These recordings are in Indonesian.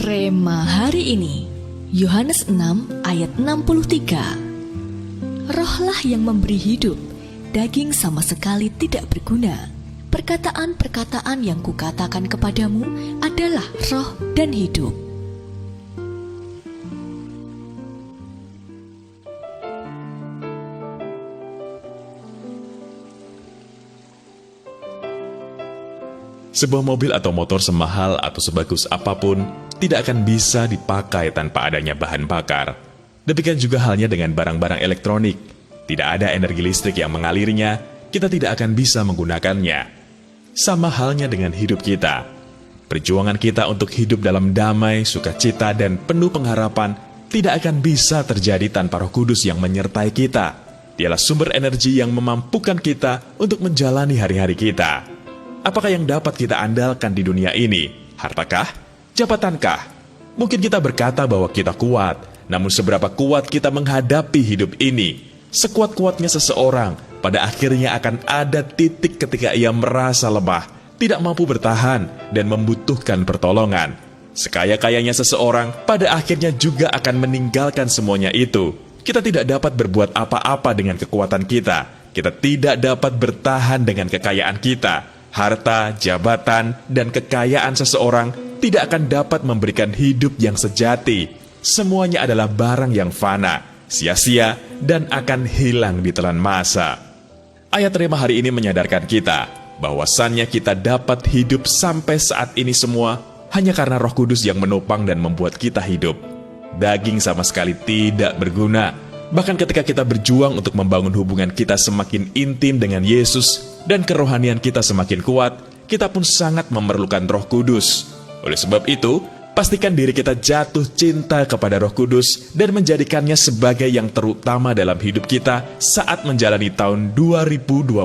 Rema hari ini, Yohanes 6 ayat 63. Rohlah yang memberi hidup, daging sama sekali tidak berguna. Perkataan-perkataan yang kukatakan kepadamu adalah roh dan hidup. Sebuah mobil atau motor semahal atau sebagus apapun tidak akan bisa dipakai tanpa adanya bahan bakar. Demikian juga halnya dengan barang-barang elektronik. Tidak ada energi listrik yang mengalirinya, kita tidak akan bisa menggunakannya. Sama halnya dengan hidup kita. Perjuangan kita untuk hidup dalam damai, sukacita, dan penuh pengharapan tidak akan bisa terjadi tanpa Roh Kudus yang menyertai kita. Dialah sumber energi yang memampukan kita untuk menjalani hari-hari kita. Apakah yang dapat kita andalkan di dunia ini? Hartakah? Jabatankah? Mungkin kita berkata bahwa kita kuat, namun seberapa kuat kita menghadapi hidup ini? Sekuat-kuatnya seseorang, pada akhirnya akan ada titik ketika ia merasa lemah, tidak mampu bertahan, dan membutuhkan pertolongan. Sekaya-kayanya seseorang, pada akhirnya juga akan meninggalkan semuanya itu. Kita tidak dapat berbuat apa-apa dengan kekuatan kita. Kita tidak dapat bertahan dengan kekayaan kita. Harta, jabatan, dan kekayaan seseorang tidak akan dapat memberikan hidup yang sejati. Semuanya adalah barang yang fana, sia-sia, dan akan hilang di telan masa. Ayat Rema hari ini menyadarkan kita bahwasannya kita dapat hidup sampai saat ini semua hanya karena Roh Kudus yang menopang dan membuat kita hidup. Daging sama sekali tidak berguna. Bahkan ketika kita berjuang untuk membangun hubungan kita semakin intim dengan Yesus dan kerohanian kita semakin kuat, kita pun sangat memerlukan Roh Kudus. Oleh sebab itu, pastikan diri kita jatuh cinta kepada Roh Kudus dan menjadikannya sebagai yang terutama dalam hidup kita saat menjalani tahun 2021,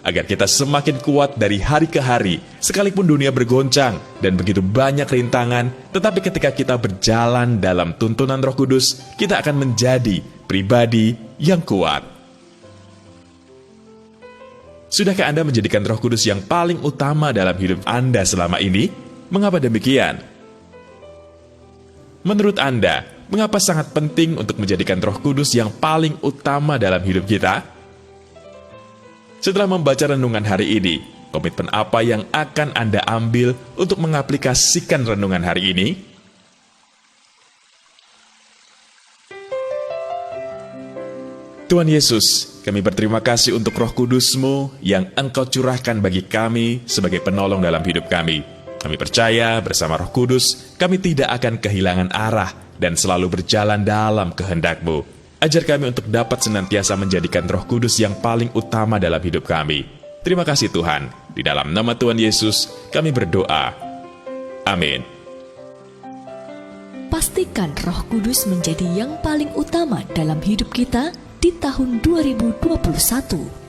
agar kita semakin kuat dari hari ke hari, sekalipun dunia bergoncang dan begitu banyak rintangan, tetapi ketika kita berjalan dalam tuntunan Roh Kudus, kita akan menjadi pribadi yang kuat. Sudahkah Anda menjadikan Roh Kudus yang paling utama dalam hidup Anda selama ini? Mengapa demikian? Menurut Anda, mengapa sangat penting untuk menjadikan Roh Kudus yang paling utama dalam hidup kita? Setelah membaca renungan hari ini, komitmen apa yang akan Anda ambil untuk mengaplikasikan renungan hari ini? Tuhan Yesus, kami berterima kasih untuk Roh Kudus-Mu yang Engkau curahkan bagi kami sebagai penolong dalam hidup kami. Kami percaya bersama Roh Kudus, kami tidak akan kehilangan arah dan selalu berjalan dalam kehendak-Mu. Ajar kami untuk dapat senantiasa menjadikan Roh Kudus yang paling utama dalam hidup kami. Terima kasih Tuhan. Di dalam nama Tuhan Yesus, kami berdoa. Amin. Pastikan Roh Kudus menjadi yang paling utama dalam hidup kita di tahun 2021.